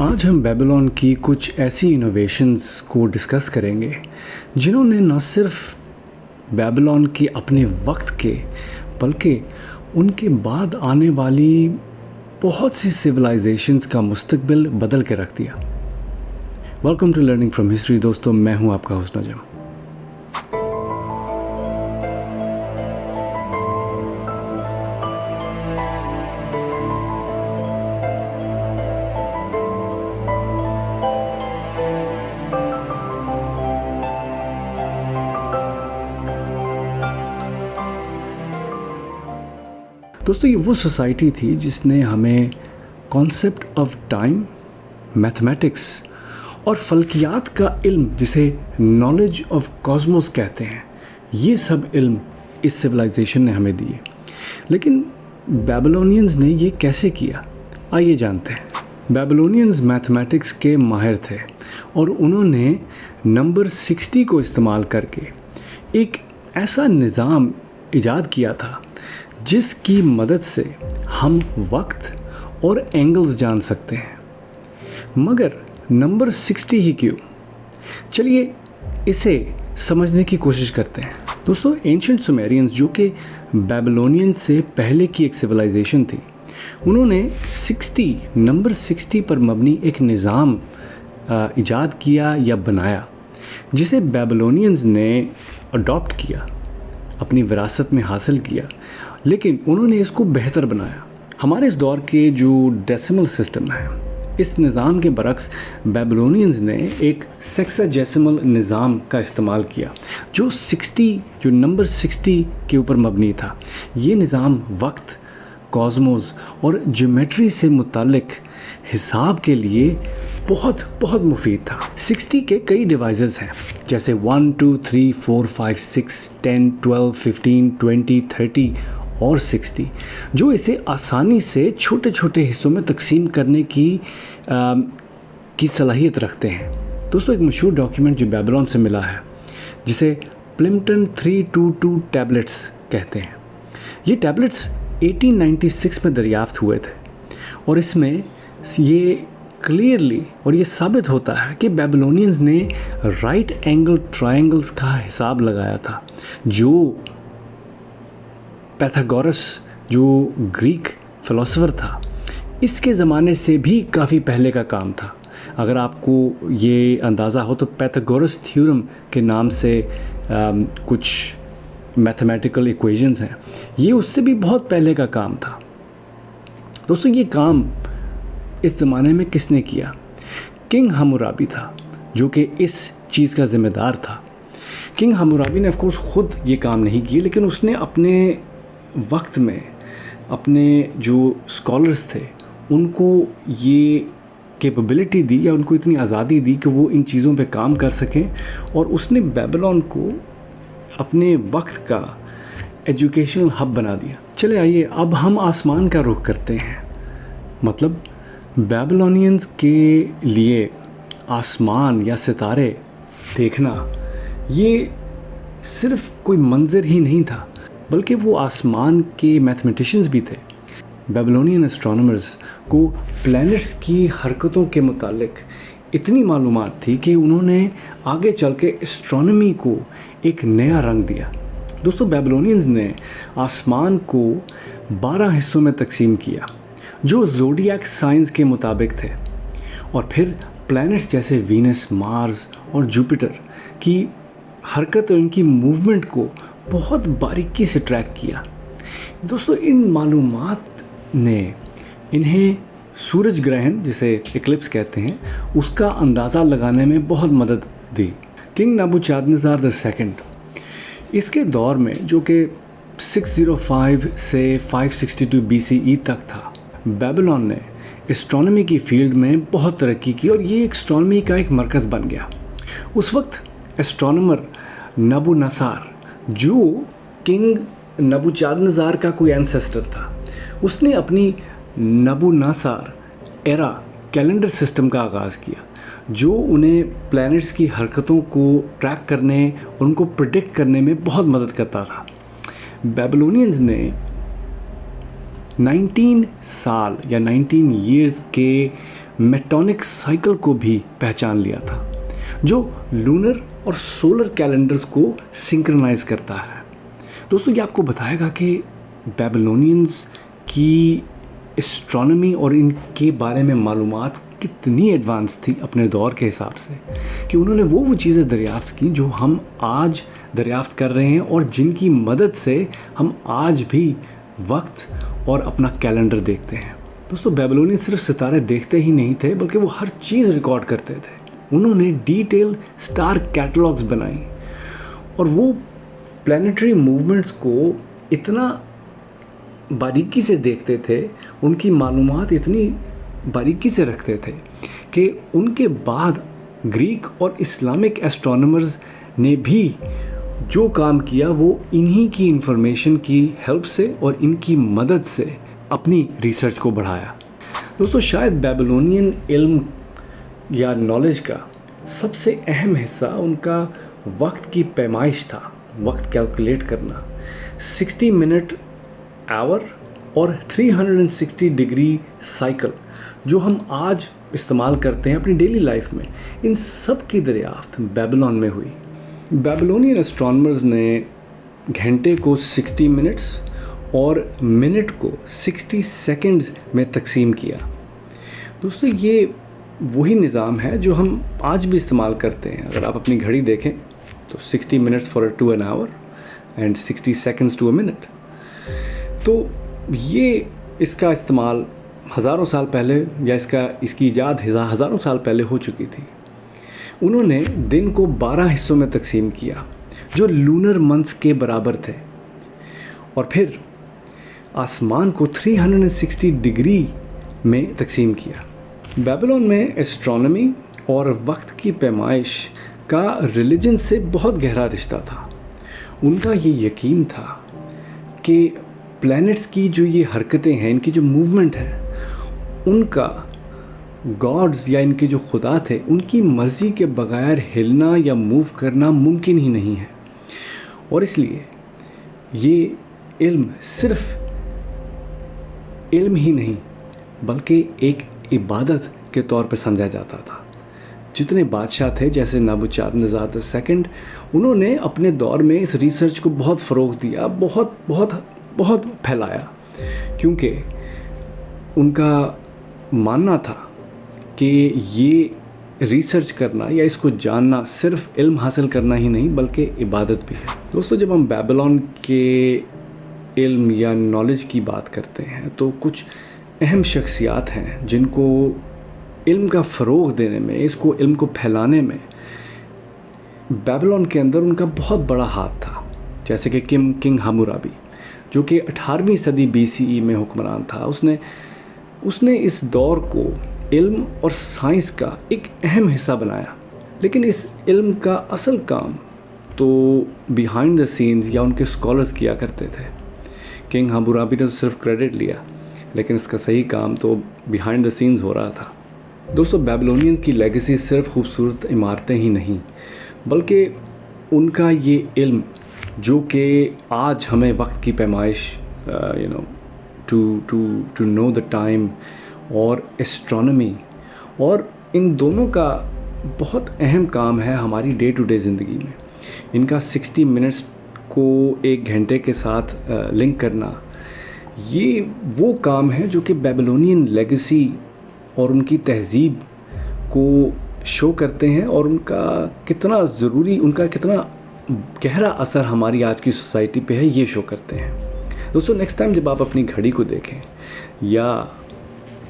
آج ہم بیبلون کی کچھ ایسی انوویشنز کو ڈسکس کریں گے جنہوں نے نہ صرف بیبلون کے اپنے وقت کے بلکہ ان کے بعد آنے والی بہت سی سویلائزیشنز کا مستقبل بدل کے رکھ دیا۔ Welcome to learning from history دوستوں، میں ہوں آپ کا ہوسٹ نجم۔ دوستو، یہ وہ سوسائٹی تھی جس نے ہمیں کانسیپٹ آف ٹائم، میتھمیٹکس اور فلکیات کا علم، جسے نالج آف کاسموس کہتے ہیں، یہ سب علم اس سویلائزیشن نے ہمیں دیے۔ لیکن بیبلونینز نے یہ کیسے کیا؟ آئیے جانتے ہیں۔ بیبلونینز میتھمیٹکس کے ماہر تھے اور انہوں نے نمبر 60 کو استعمال کر کے ایک ایسا نظام ایجاد کیا تھا جس کی مدد سے ہم وقت اور اینگلز جان سکتے ہیں۔ مگر نمبر 60 ہی کیوں؟ چلیے اسے سمجھنے کی کوشش کرتے ہیں۔ دوستو، اینشنٹ سومیرینز جو کہ بیبلونین سے پہلے کی ایک سویلائزیشن تھی، انہوں نے نمبر 60 پر مبنی ایک نظام ایجاد کیا یا بنایا، جسے بیبلونینز نے اڈاپٹ کیا، اپنی وراثت میں حاصل کیا، لیکن انہوں نے اس کو بہتر بنایا۔ ہمارے اس دور کے جو ڈیسیمل سسٹم ہے، اس نظام کے برعکس بیبلونینز نے ایک سیکساجیسیمل نظام کا استعمال کیا جو نمبر 60 کے اوپر مبنی تھا۔ یہ نظام وقت، کاسموس اور جیومیٹری سے متعلق حساب کے لیے بہت مفید تھا۔ 60 کے کئی ڈیوائزرز ہیں، جیسے 1 2 3 4 5 6 10 12 15 20 30 اور 60، جو اسے آسانی سے چھوٹے چھوٹے حصوں میں تقسیم کرنے کی صلاحیت رکھتے ہیں۔ دوستو، ایک مشہور ڈاکیومنٹ جو بیبلون سے ملا ہے، جسے پلمپٹن 322 ٹیبلٹس کہتے ہیں، یہ ٹیبلٹس 1896 میں دریافت ہوئے تھے، اور اس میں یہ کلیئرلی اور یہ ثابت ہوتا ہے کہ بیبلونینز نے رائٹ اینگل ٹرائنگلز کا حساب لگایا تھا، جو پیتھاگورس جو گریک فلاسفر تھا، اس کے زمانے سے بھی کافی پہلے کا کام تھا۔ اگر آپ کو یہ اندازہ ہو تو پیتھاگورس تھیورم کے نام سے کچھ میتھمیٹیکل ایکویشنز ہیں، یہ اس سے بھی بہت پہلے کا کام تھا۔ دوستو، یہ کام اس زمانے میں کس نے کیا؟ کنگ ہمورابی تھا، جو کہ اس چیز کا ذمہ دار تھا۔ کنگ ہمورابی نے کورس خود یہ کام نہیں کیا، لیکن اس نے اپنے وقت میں اپنے جو اسکالرز تھے ان کو یہ کیپبلٹی دی، یا ان کو اتنی آزادی دی کہ وہ ان چیزوں پہ کام کر سکیں، اور اس نے بیبلون کو اپنے وقت کا ایجوکیشنل ہب بنا دیا۔ چلے آئیے اب ہم آسمان کا رخ کرتے ہیں۔ مطلب بیبلونینز کے لیے آسمان یا ستارے دیکھنا یہ صرف کوئی منظر ہی نہیں تھا، بلکہ وہ آسمان کے میتھمیٹیشنز بھی تھے۔ بیبلونین اسٹرانومرز کو پلینٹس کی حرکتوں کے متعلق اتنی معلومات تھی کہ انہوں نے آگے چل کے اسٹرانومی کو ایک نیا رنگ دیا۔ دوستو، بیبلونینز نے آسمان کو 12 حصوں میں تقسیم کیا، جو زوڈیاک سائنز کے مطابق تھے، اور پھر پلینٹس جیسے وینس، مارس اور جوپیٹر کی حرکت اور ان کی موومنٹ کو بہت باریکی سے ٹریک کیا۔ دوستو، ان معلومات نے انہیں سورج گرہن، جسے ایکلپس کہتے ہیں، اس کا اندازہ لگانے میں بہت مدد دی۔ کنگ نبوچادنیزار II اس کے دور میں، جو کہ 605 سے 562 BCE تک تھا، بیبلون نے اسٹرانومی کی فیلڈ میں بہت ترقی کی، اور یہ اسٹرانومی کا ایک مرکز بن گیا۔ اس وقت اسٹرانومر نبو نصار، جو کنگ نبوچادنیزار کا کوئی اینسیسٹر تھا، اس نے اپنی نبو نصار ایرا کیلنڈر سسٹم کا آغاز کیا، جو انہیں پلینٹس کی حرکتوں کو ٹریک کرنے اور ان کو پریڈکٹ کرنے میں بہت مدد کرتا تھا۔ بیبلونینز نے 19 سال یا 19 ایئرز کے मेटोनिक साइकिल को भी पहचान लिया था, जो लूनर और सोलर कैलेंडर्स को सिंक्रनाइज करता है। दोस्तों, ये आपको बताएगा कि बेबीलोनियंस की एस्ट्रोनॉमी और इनके बारे में मालूमात कितनी एडवांस थी अपने दौर के हिसाब से, कि उन्होंने वो चीज़ें दरियाफ्त की जो हम आज दरियाफ्त कर रहे हैं और जिनकी मदद से हम आज भी वक्त और अपना कैलेंडर देखते हैं। दोस्तों, बेबीलोनियन सिर्फ सितारे देखते ही नहीं थे, बल्कि वो हर चीज़ रिकॉर्ड करते थे। उन्होंने डिटेल स्टार कैटलॉग्स बनाई और वो प्लैनेटरी मूवमेंट्स को इतना बारीकी से देखते थे, उनकी मालूमात इतनी बारीकी से रखते थे कि उनके बाद ग्रीक और इस्लामिक एस्ट्रोनॉमर्स ने भी जो काम किया वो इन्हीं की इंफॉर्मेशन की हेल्प से और इनकी मदद से अपनी रिसर्च को बढ़ाया। दोस्तों, शायद बेबीलोनियन इल्म या नॉलेज का सबसे अहम हिस्सा उनका वक्त की पैमाइश था, वक्त कैलकुलेट करना। 60 मिनट आवर और 360 डिग्री साइकिल जो हम आज इस्तेमाल करते हैं अपनी डेली लाइफ में, इन सब की दरियाफ्त बेबीलोन में हुई। बेबीलोनियन एस्ट्रोनॉमर्स ने घंटे को 60 मिनट्स और मिनट को 60 सेकंड्स में तकसीम किया। दोस्तों, ये वही निज़ाम है जो हम आज भी इस्तेमाल करते हैं। अगर आप अपनी घड़ी देखें तो 60 minutes to an hour and 60 seconds to a minute. तो ये इसका इस्तेमाल हज़ारों साल पहले या इसकी ईजाद हज़ारों साल पहले हो चुकी थी। उन्होंने दिन को 12 हिस्सों में तकसीम किया जो लूनर मंथ्स के बराबर थे, और फिर आसमान को 360 डिग्री में तकसीम किया। बेबीलोन में एस्ट्रोनॉमी और वक्त की पैमाइश का रिलीजन से बहुत गहरा रिश्ता था। उनका ये यकीन था कि प्लैनेट्स की जो ये हरकतें हैं, इनकी जो मूवमेंट है, उनका गॉड्स या इनके जो खुदा थे उनकी मर्ज़ी के बगैर हिलना या मूव करना मुमकिन ही नहीं है। और इसलिए ये इल्म सिर्फ इल्म ही नहीं बल्कि एक इबादत के तौर पर समझा जाता था। जितने बादशाह थे जैसे नबूकदनेस्सर सेकंड, उन्होंने अपने दौर में इस रिसर्च को बहुत फ़रोग़ दिया, बहुत बहुत बहुत फैलाया, क्योंकि उनका मानना था कि ये रिसर्च करना या इसको जानना सिर्फ इल्म हासिल करना ही नहीं बल्कि इबादत भी है। दोस्तों, जब हम बेबीलोन के इल्म या नॉलेज की बात करते हैं तो कुछ अहम शख्सियात हैं जिनको इल्म का फ़रोग़ देने में, इसको इल्म को फैलाने में बेबीलोन के अंदर उनका बहुत बड़ा हाथ था। जैसे कि किंग हम्मुराबी, जो कि 18वीं सदी BCE में हुक्मरान था। उसने इस दौर को इल्म और साइंस का एक अहम हिस्सा बनाया। लेकिन इस इल्म का असल काम तो बिहाइंड द सीन्स या उनके स्कॉलर्स किया करते थे। किंग हम्मुराबी ने तो सिर्फ क्रेडिट लिया, लेकिन इसका सही काम तो बिहाइंड द सीन्स हो रहा था। दोस्तों, बेबीलोनियंस की लेगेसी सिर्फ खूबसूरत इमारतें ही नहीं, बल्कि उनका ये इल्म जो कि आज हमें वक्त की पैमाइश टू नो द टाइम और एस्ट्रोनॉमी, और इन दोनों का बहुत अहम काम है हमारी डे टू डे ज़िंदगी में। इनका 60 मिनट्स को एक घंटे के साथ लिंक करना, ये वो काम है जो कि बेबीलोनियन लेगेसी और उनकी तहज़ीब को शो करते हैं, और उनका कितना ज़रूरी, उनका कितना गहरा असर हमारी आज की सोसाइटी पे है, ये शो करते हैं। दोस्तों, नेक्स्ट टाइम जब आप अपनी घड़ी को देखें या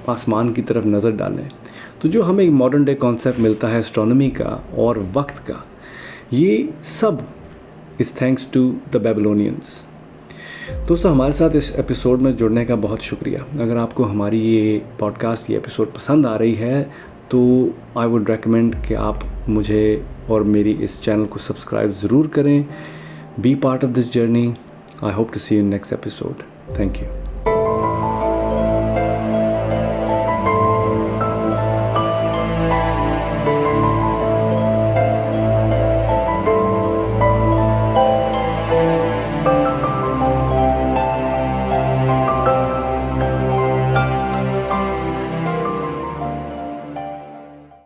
आसमान की तरफ नज़र डालें तो जो हमें एक मॉडर्न डे कॉन्सेप्ट मिलता है एस्ट्रोनॉमी का और वक्त का, ये सब is thanks to the Babylonians. दोस्तों, हमारे साथ इस एपिसोड में जुड़ने का बहुत शुक्रिया। अगर आपको हमारी ये पॉडकास्ट, ये एपिसोड पसंद आ रही है तो आई वुड रेकमेंड कि आप मुझे और मेरी इस चैनल को सब्सक्राइब ज़रूर करें। Be part of this journey. I hope to see you in next episode. Thank you.